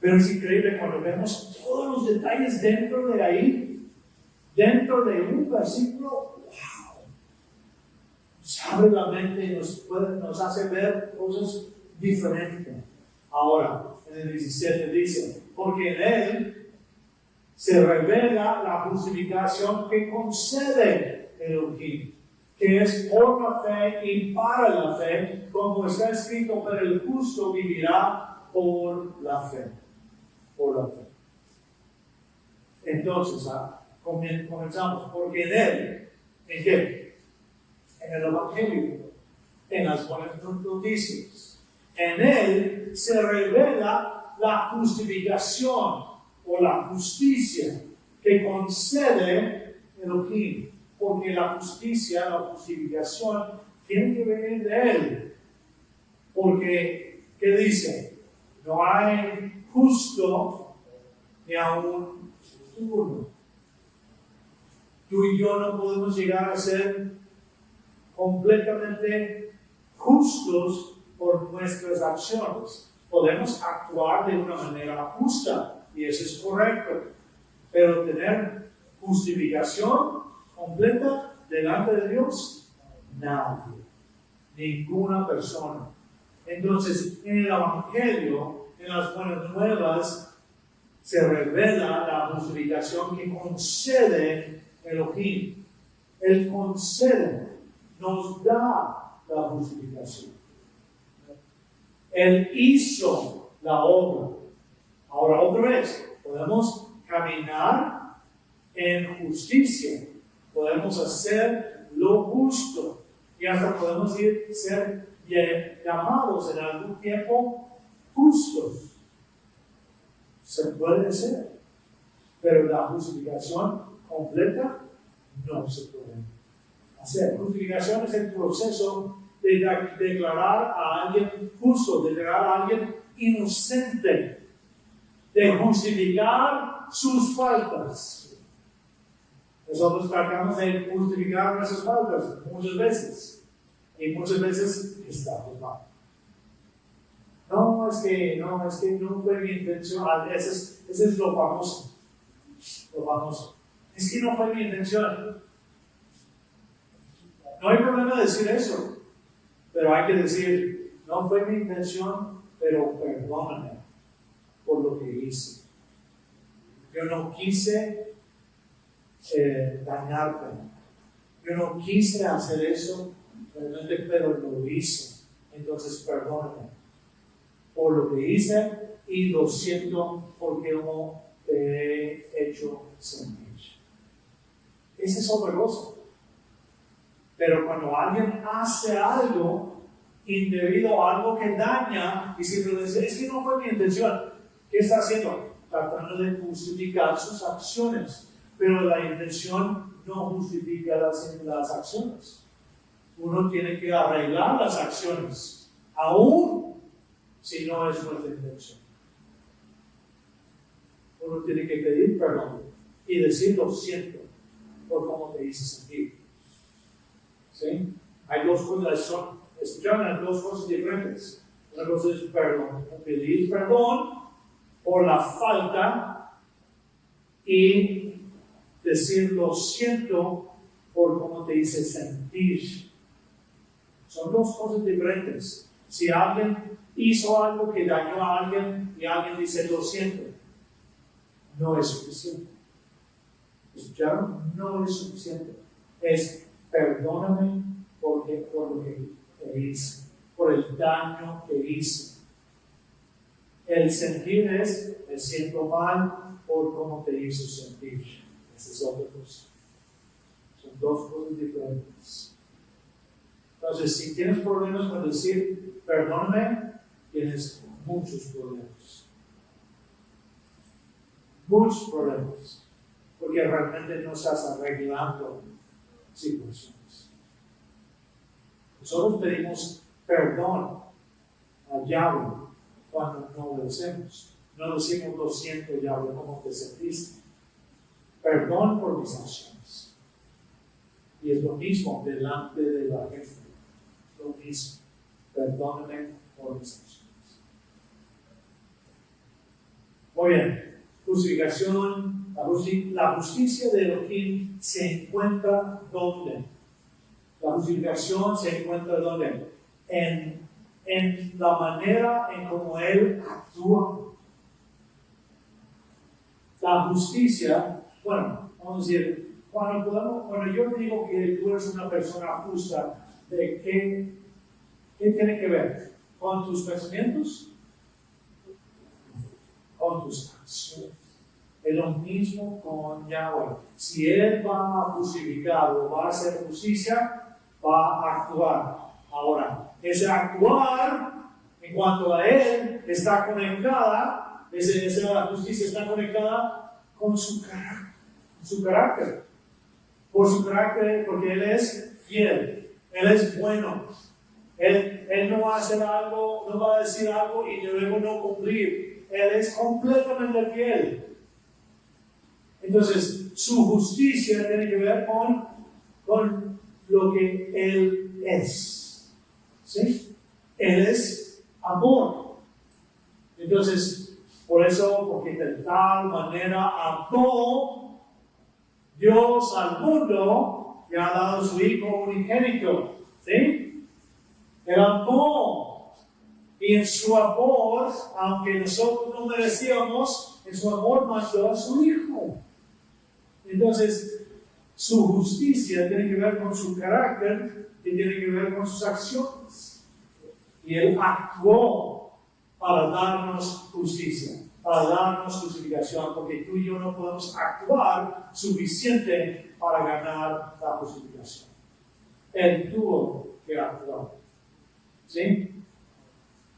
Pero es increíble cuando vemos todos los detalles dentro de ahí, dentro de un versículo. ¡Wow! abre la mente y nos hace ver cosas diferentes. Ahora, en el 17 dice, porque en Él se revela la justificación que concede Elohim, que es por la fe y para la fe, como está escrito, pero el justo vivirá por la fe. Por la fe. Entonces, comenzamos, porque en Él, ¿en qué? En el Evangelio, en las buenas noticias. En Él se revela la justificación o la justicia que concede Elohim. Porque la justicia, la justificación, tiene que venir de Él. Porque, ¿qué dice? No hay justo ni aún uno. Tú y yo no podemos llegar a ser completamente justos por nuestras acciones. Podemos actuar de una manera justa, y eso es correcto, pero tener justificación completa delante de Dios, nadie, ninguna persona. Entonces, en el Evangelio, en las buenas nuevas, se revela la justificación que concede Elohim. Él concede, nos da la justificación. Él hizo la obra. Ahora otra vez, podemos caminar en justicia. Podemos hacer lo justo. Y hasta podemos ser llamados en algún tiempo justos. Se puede ser. Pero la justificación completa no se puede hacer. Justificación es el proceso de declarar a alguien justo, de declarar a alguien inocente, de justificar sus faltas. Nosotros tratamos de justificar nuestras faltas muchas veces, y muchas veces estamos mal. No, es que no fue mi intención. Ese es lo famoso. Lo famoso. Es que no fue mi intención. No hay problema decir eso. Pero hay que decir, no fue mi intención, pero perdóname por lo que hice. Yo no quise dañarte. Yo no quise hacer eso, realmente, pero lo hice. Entonces, perdóname por lo que hice y lo siento porque no te he hecho sentir. Esa es otra cosa. Pero cuando alguien hace algo indebido, algo que daña, y si lo dice, es que no fue mi intención, ¿qué está haciendo? Tratando de justificar sus acciones. Pero la intención no justifica las acciones. Uno tiene que arreglar las acciones, aún si no es nuestra intención. Uno tiene que pedir perdón y decir lo siento por cómo te hice sentir. ¿Sí? Hay dos cosas, escucharon dos cosas diferentes. Una cosa es perdón, pedir perdón por la falta y decir lo siento por cómo te hice sentir. Son dos cosas diferentes. Si alguien hizo algo que dañó a alguien y alguien dice lo siento, no es suficiente. ¿Escucharon? No es suficiente. Es perdóname por lo que te hice, por el daño que hice. El sentir es, me siento mal por cómo te hizo sentir. Esa es otra cosa. Son dos cosas diferentes. Entonces, si tienes problemas con decir perdóname, tienes muchos problemas. Muchos problemas. Porque realmente no estás arreglando situaciones. Nosotros pedimos perdón a Yahweh cuando no lo hacemos. No decimos lo siento, Yahweh, ¿cómo te sentiste? Perdón por mis acciones. Y es lo mismo delante de la gente. Lo mismo. Perdóname por mis acciones. Muy bien. Justificación. La justicia de Elohim se encuentra ¿dónde? La justificación se encuentra ¿dónde? En la manera en cómo Él actúa. La justicia, bueno, vamos a decir, cuando yo digo que tú eres una persona justa, ¿de qué tiene que ver? ¿Con tus pensamientos? Con tus acciones. Es lo mismo con Yahweh. Si Él va a justificar o va a hacer justicia, va a actuar. Ahora, ese actuar, en cuanto a Él, está conectada, esa justicia está conectada con su carácter. Por su carácter, porque Él es fiel, Él es bueno. Él no va a hacer algo, no va a decir algo y luego no cumplir. Él es completamente fiel. Entonces, su justicia tiene que ver con lo que Él es. ¿Sí? Él es amor. Entonces, porque de tal manera amó Dios al mundo que ha dado su Hijo unigénito. ¿Sí? Él amó. Y en su amor, aunque nosotros no merecíamos, en su amor mandó a su Hijo. Entonces, su justicia tiene que ver con su carácter y tiene que ver con sus acciones. Y Él actuó para darnos justicia, para darnos justificación, porque tú y yo no podemos actuar suficiente para ganar la justificación. Él tuvo que actuar. ¿Sí?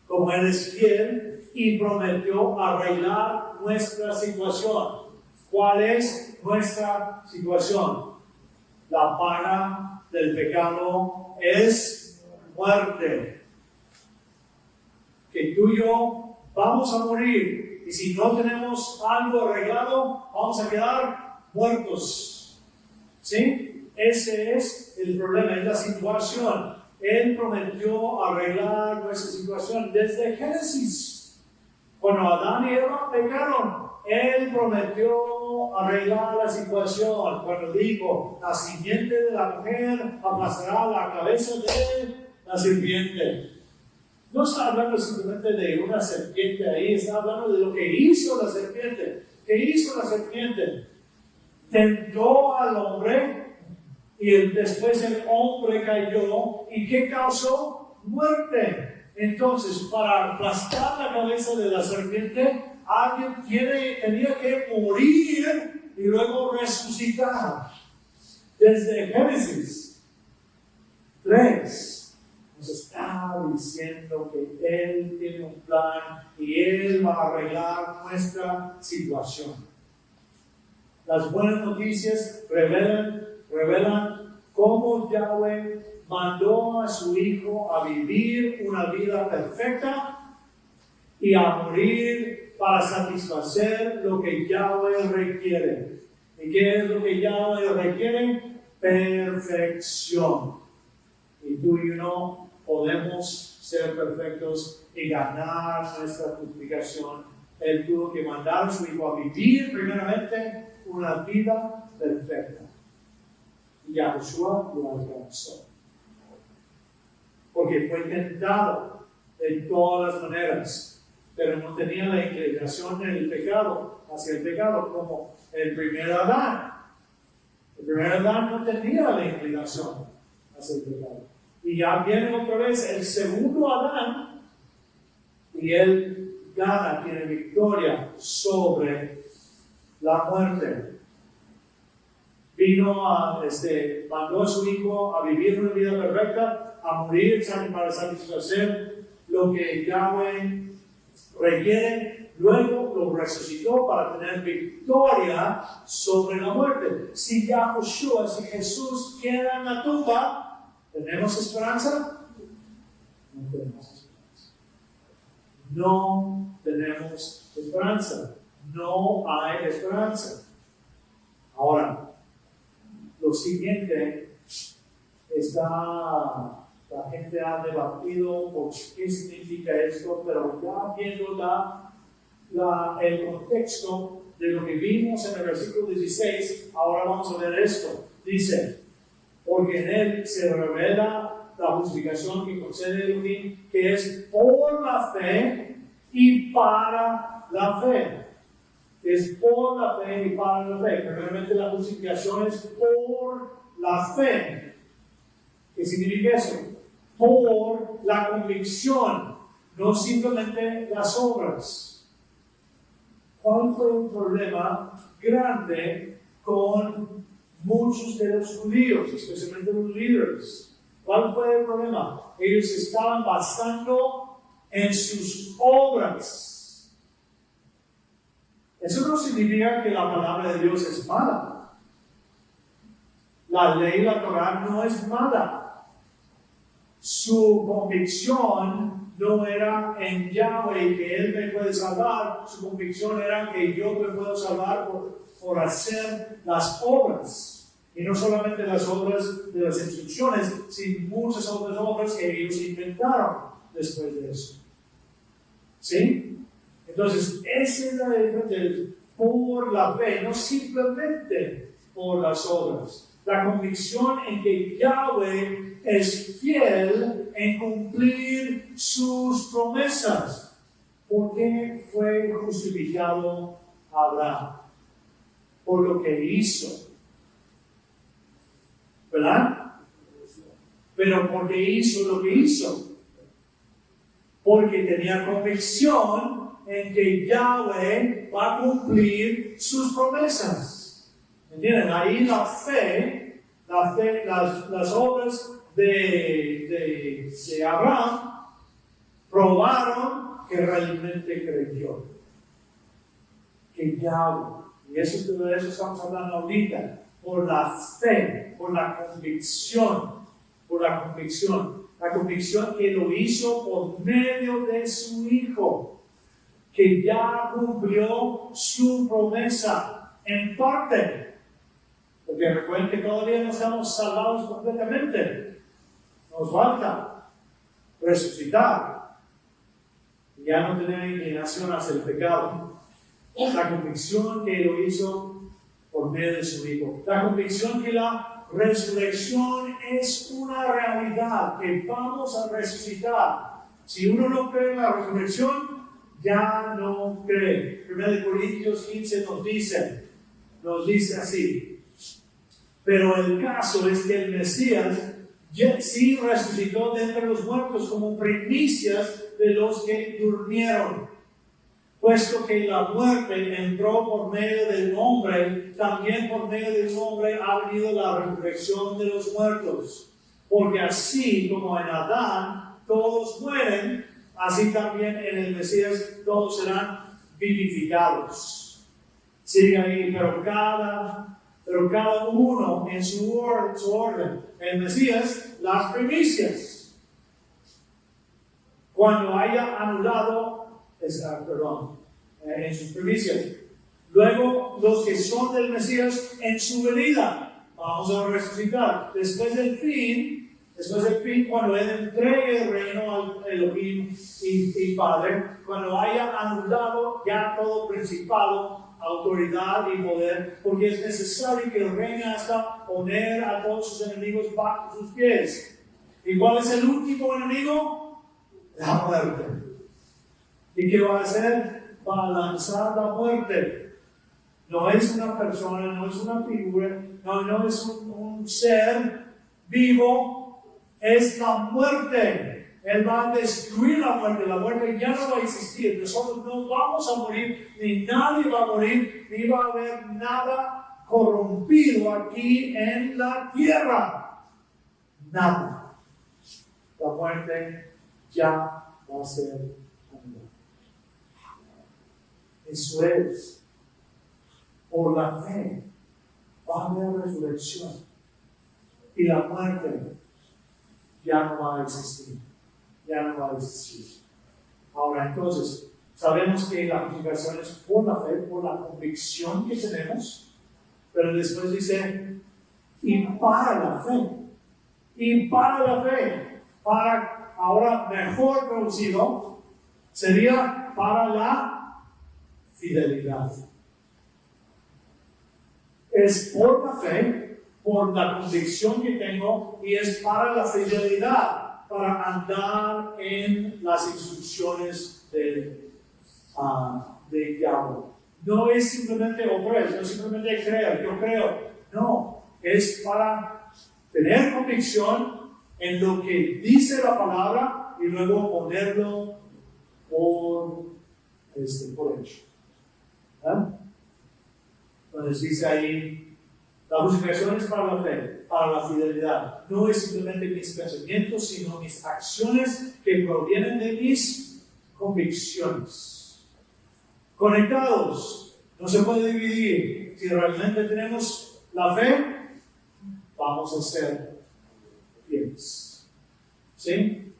Como Él es fiel y prometió arreglar nuestra situación. ¿Cuál es nuestra situación? La paga del pecado es muerte. Que tú y yo vamos a morir. Y si no tenemos algo arreglado, vamos a quedar muertos. ¿Sí? Ese es el problema, es la situación. Él prometió arreglar nuestra situación desde Génesis. Cuando Adán y Eva pecaron, Él prometió arreglar la situación. Cuando dijo, la simiente de la mujer aplastará la cabeza de la serpiente. No está hablando simplemente de una serpiente ahí, está hablando de lo que hizo la serpiente. ¿Qué hizo la serpiente? Tentó al hombre y después el hombre cayó. ¿Y qué causó? Muerte. Entonces, para aplastar la cabeza de la serpiente, alguien tenía que morir y luego resucitar. Desde Génesis 3 nos está diciendo que Él tiene un plan y Él va a arreglar nuestra situación. Las buenas noticias revelan cómo Yahweh mandó a su Hijo a vivir una vida perfecta y a morir para satisfacer lo que Yahweh requiere. ¿Y qué es lo que Yahweh requiere? Perfección. Y tú y yo no podemos ser perfectos y ganar nuestra justificación. Él tuvo que mandar a su Hijo a vivir primeramente una vida perfecta. Y Yahushua lo alcanzó. Porque fue tentado de todas las maneras, pero no tenía la inclinación en el pecado, hacia el pecado, como el primer Adán. El primer Adán no tenía la inclinación hacia el pecado. Y ya viene otra vez el segundo Adán, y él gana, tiene victoria sobre la muerte. Mandó a su Hijo a vivir una vida perfecta, a morir para satisfacer lo que Yahweh requiere. Luego lo resucitó para tener victoria sobre la muerte. Si Yahushua, si Jesús queda en la tumba, ¿tenemos esperanza? No tenemos esperanza. No tenemos esperanza. No hay esperanza. Ahora, lo siguiente la gente ha debatido por qué significa esto, pero ya viendo el contexto de lo que vimos en el versículo 16, ahora vamos a ver esto. Dice, porque en él se revela la justificación que concede Elohim, que es por la fe y para la fe. Es por la fe y para la fe. Primeramente la justificación es por la fe. ¿Qué significa eso? Por la convicción, no simplemente las obras. ¿Cuál fue un problema grande con muchos de los judíos, especialmente los líderes? ¿Cuál fue el problema? Ellos estaban basando en sus obras. Eso no significa que la palabra de Dios es mala. La ley, la Torah, no es mala. Su convicción no era en Yahweh que Él me puede salvar. Su convicción era que yo me puedo salvar por hacer las obras. Y no solamente las obras de las instrucciones, sino muchas otras obras que ellos inventaron después de eso. ¿Sí? Entonces, esa es la diferencia, por la fe, no simplemente por las obras. La convicción en que Yahweh es fiel en cumplir sus promesas. ¿Por qué fue justificado Abraham? Por lo que hizo. ¿Verdad? Pero ¿por qué hizo lo que hizo? Porque tenía convicción en que Yahweh va a cumplir sus promesas. ¿Entienden? Ahí la fe, las obras de Abraham probaron que realmente creyó. Que Yahweh, y eso de eso estamos hablando ahorita, por la fe, por la convicción, la convicción que lo hizo por medio de su Hijo, que ya cumplió su promesa en parte. Porque recuerden que todavía no estamos salvados completamente. Nos falta resucitar. Y ya no tener inclinación hacia el pecado. La convicción que lo hizo por medio de su Hijo. La convicción que la resurrección es una realidad, que vamos a resucitar. Si uno no cree en la resurrección, ya no cree. 1 Corintios 15 nos dice así. Pero el caso es que el Mesías sí resucitó de entre los muertos como primicias de los que durmieron. Puesto que la muerte entró por medio del hombre, también por medio del hombre ha venido la resurrección de los muertos. Porque así como en Adán todos mueren, así también en el Mesías todos serán vivificados. Sigue ahí, pero cada uno en su orden. El Mesías, las primicias. Cuando haya anulado, en sus primicias. Luego, los que son del Mesías en su venida, vamos a resucitar. Después del fin, cuando Él entregue el reino al Elohim y Padre, cuando haya anulado ya todo principado, autoridad y poder, porque es necesario que reine hasta poner a todos sus enemigos bajo sus pies. ¿Y cuál es el último enemigo? La muerte. ¿Y qué va a hacer? Va a lanzar la muerte. No es una persona, no es una figura, no es un ser vivo, es la muerte. Él va a destruir la muerte ya no va a existir. Nosotros no vamos a morir, ni nadie va a morir, ni va a haber nada corrompido aquí en la tierra. Nada. La muerte ya va a ser anulada. Eso es. Por la fe va a haber resurrección. Y la muerte ya no va a existir. Ya no va a existir. Ahora, entonces, sabemos que la justificación es por la fe, por la convicción que tenemos, pero después dice, y para la fe. Y para la fe. Para, ahora mejor traducido, sería para la fidelidad. Es por la fe por la convicción que tengo y es para la fidelidad, para andar en las instrucciones del diablo. No es simplemente obrar, no es simplemente creer, yo creo. No, es para tener convicción en lo que dice la palabra y luego ponerlo por hecho. Entonces dice ahí, la justificación es para la fe, para la fidelidad. No es simplemente mis pensamientos, sino mis acciones que provienen de mis convicciones. Conectados, no se puede dividir. Si realmente tenemos la fe, vamos a ser fieles. ¿Sí?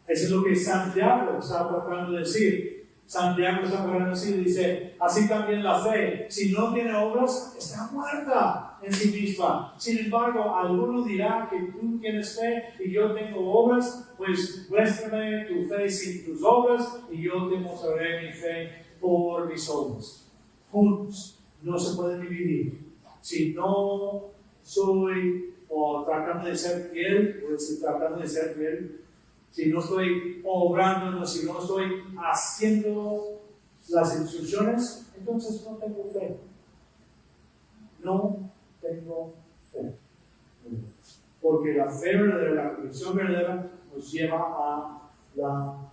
Eso es lo que Santiago está tratando de decir. Santiago está tratando de decir, dice, así también la fe, si no tiene obras, está muerta en sí misma. Sin embargo, alguno dirá que tú tienes fe y yo tengo obras, pues muéstrame tu fe sin tus obras y yo te mostraré mi fe por mis obras. Juntos, no se pueden dividir. Si no soy tratando de ser fiel, pues tratando de ser fiel, si no estoy obrando, si no estoy haciendo las instrucciones, entonces no tengo fe. No tengo fe. Porque la fe verdadera, la convicción verdadera, nos lleva a la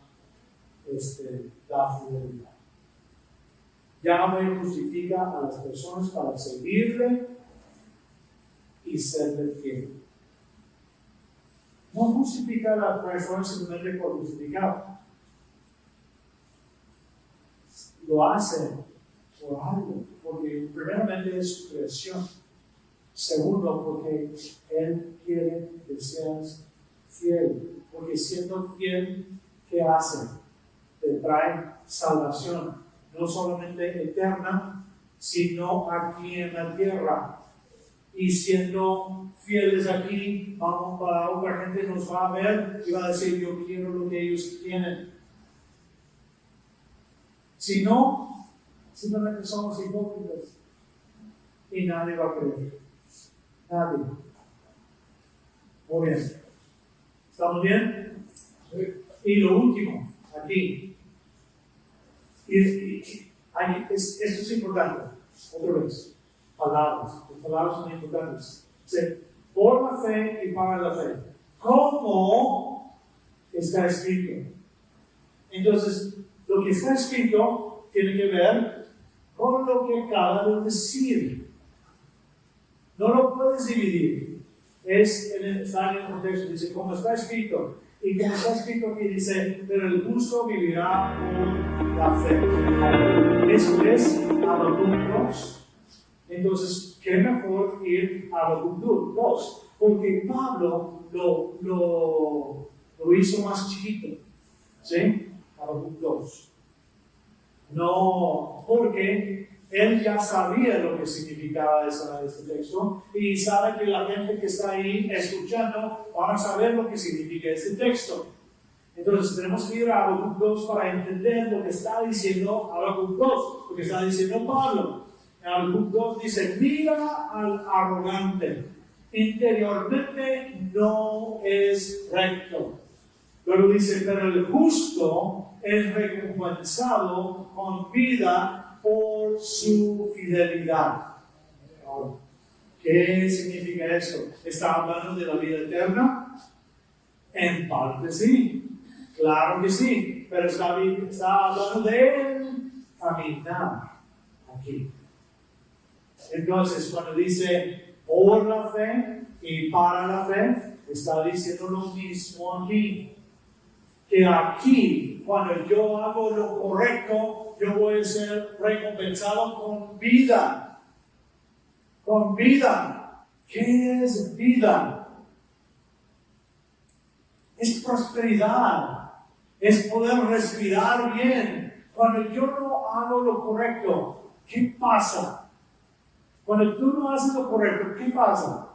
fidelidad. Yahweh justifica a las personas para seguirle y serle fiel. No justifica a las personas simplemente por justificar. Lo hace por algo, porque primeramente es su creación. Segundo, porque Él quiere que seas fiel. Porque siendo fiel, ¿qué hace? Te trae salvación. No solamente eterna, sino aquí en la tierra. Y siendo fieles aquí, vamos para otra gente nos va a ver y va a decir, yo quiero lo que ellos tienen. Si no, simplemente somos hipócritas y nadie va a creer. Nadie. Muy bien. ¿Estamos bien? Y lo último, aquí. Esto es importante. Otra vez. Palabras. Las palabras son importantes. Por la fe y para la fe. ¿Cómo está escrito? Entonces, lo que está escrito tiene que ver con lo que acaba de decir. No lo puedes dividir. Está en el contexto, dice, como está escrito. Y como está escrito aquí, dice, pero el justo vivirá por la fe. Eso es Habacuc 2. Entonces, ¿qué mejor ir a Habacuc 2? Porque Pablo lo hizo más chiquito. ¿Sí? Habacuc 2. No, porque él ya sabía lo que significaba este texto y sabe que la gente que está ahí escuchando van a saber lo que significa este texto. Entonces tenemos que ir a Habacuc 2 para entender lo que está diciendo Habacuc 2, lo que está diciendo Pablo. En Habacuc 2 dice, mira al arrogante, interiormente no es recto. Luego dice, pero el justo es recompensado con vida por su fidelidad. Ahora, ¿qué significa esto? ¿Está hablando de la vida eterna? En parte sí, claro que sí, pero está hablando de caminar aquí. Entonces, cuando dice por la fe y para la fe, está diciendo lo mismo aquí. Que aquí, cuando yo hago lo correcto, yo voy a ser recompensado con vida. Con vida. ¿Qué es vida? Es prosperidad. Es poder respirar bien. Cuando yo no hago lo correcto, ¿qué pasa? Cuando tú no haces lo correcto, ¿qué pasa?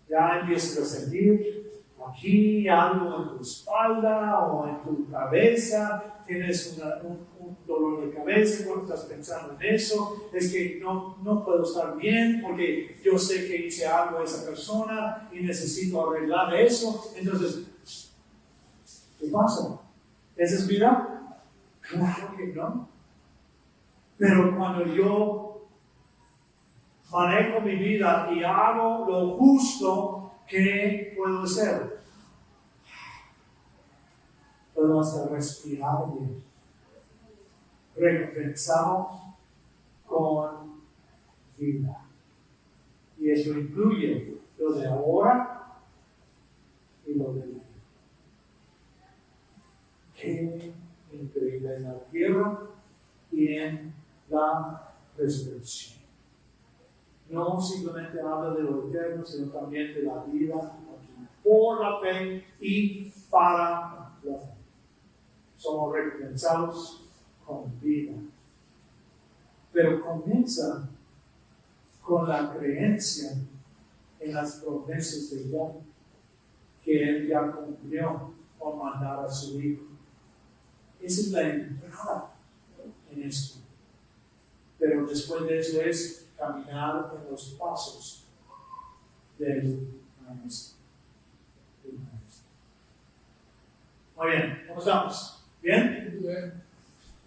Ya empiezas a sentir aquí, algo en tu espalda o en tu cabeza, tienes un dolor de cabeza cuando estás pensando en eso, es que no puedo estar bien porque yo sé que hice algo a esa persona y necesito arreglar eso. Entonces, ¿qué pasa? ¿Esa es vida? Claro que no. Pero cuando yo manejo mi vida y hago lo justo, ¿qué puedo hacer? Puedo hasta respirar bien, recompensado con vida. Y eso incluye lo de ahora y lo de vida. Qué increíble en la tierra y en la resurrección. No simplemente habla de lo eterno, sino también de la vida por la fe y para la fe. Somos recompensados con vida. Pero comienza con la creencia en las promesas de Dios que Él ya cumplió con mandar a su Hijo. Esa es la entrada en esto. Pero después de eso es caminar en los pasos del Maestro. Muy bien, ¿cómo estamos? ¿Bien? Bien.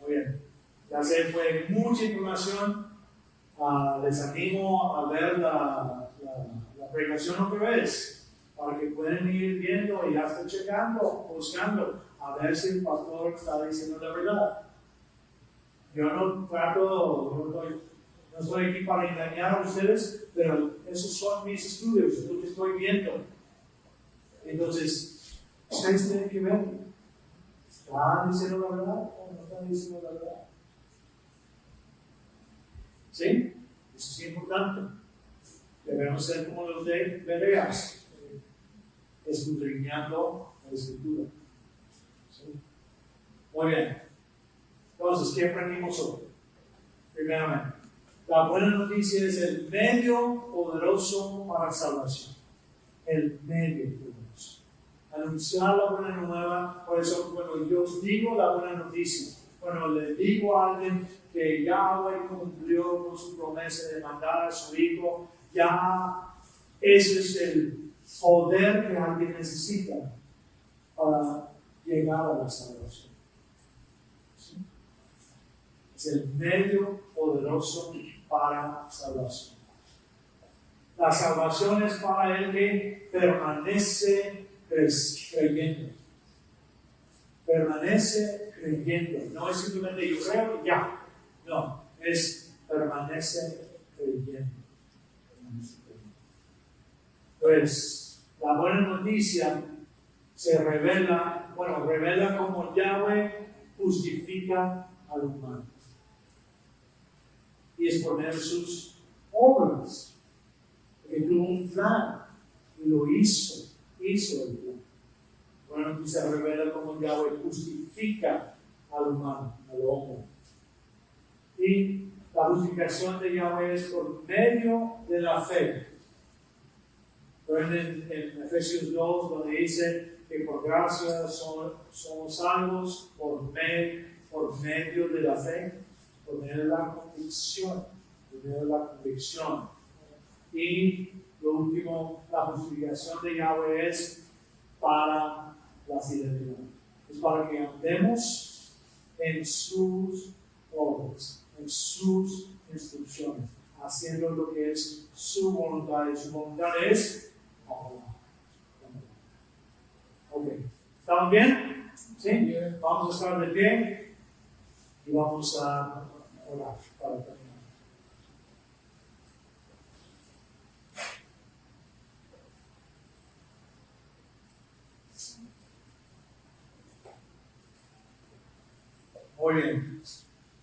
Muy bien. Ya sé, fue mucha información. Les animo a ver la predicación otra vez para que puedan ir viendo y hasta checando, buscando a ver si el pastor está diciendo la verdad. Yo no estoy aquí para engañar a ustedes, pero esos son mis estudios, es lo que estoy viendo. Entonces, ustedes tienen que ver, ¿están diciendo la verdad o no están diciendo la verdad? ¿Sí? Eso es importante. Debemos ser como los de Bereas, escudriñando la Escritura. ¿Sí? Muy bien. Entonces, ¿qué aprendimos hoy? Primeramente, la buena noticia es el medio poderoso para la salvación. El medio poderoso. Anunciar la buena nueva, por eso, cuando yo digo la buena noticia, cuando le digo a alguien que Yahweh cumplió con su promesa de mandar a su Hijo, ya ese es el poder que alguien necesita para llegar a la salvación. ¿Sí? Es el medio poderoso para la salvación. La salvación es para el que permanece creyendo. Permanece creyendo. No es simplemente yo creo y ya. No, es permanece creyendo. Pues la buena noticia se revela como Yahweh justifica al humano. Y es por medio de sus obras. Que tuvo un plan y lo hizo el plan. Bueno, aquí se revela como Yahweh justifica al humano, al hombre. Y la justificación de Yahweh es por medio de la fe. Pero en Efesios 2, donde dice que por gracia somos salvos por medio de la fe, por medio de la convicción. Y lo último, la justificación de Yahweh es para la fidelidad. Es para que andemos en sus obras, en sus instrucciones, haciendo lo que es su voluntad. Y su voluntad es amar. Ok. ¿Estamos bien? ¿Sí? Bien. Vamos a estar de pie y vamos a orar para terminar. Muy bien,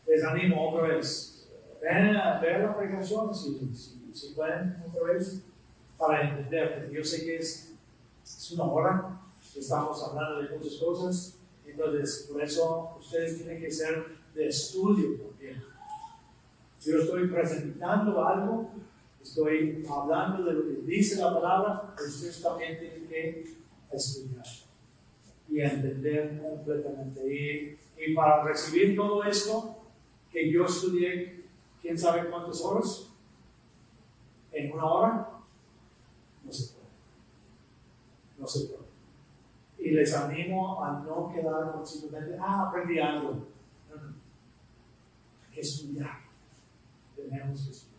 les animo otra vez. Ven a ver la predicación si pueden otra vez para entender, porque yo sé que es una hora, estamos hablando de muchas cosas, entonces por eso ustedes tienen que ser de estudio también. Yo estoy presentando algo, estoy hablando de lo que dice la palabra, pero ustedes también tienen que estudiar y entender completamente. Y para recibir todo esto, que yo estudié, ¿quién sabe cuántas horas? ¿En una hora? No se puede. No se puede. Y les animo a no quedar con simplemente, aprendí algo. No, no. Hay que estudiar. Tenemos que estudiar.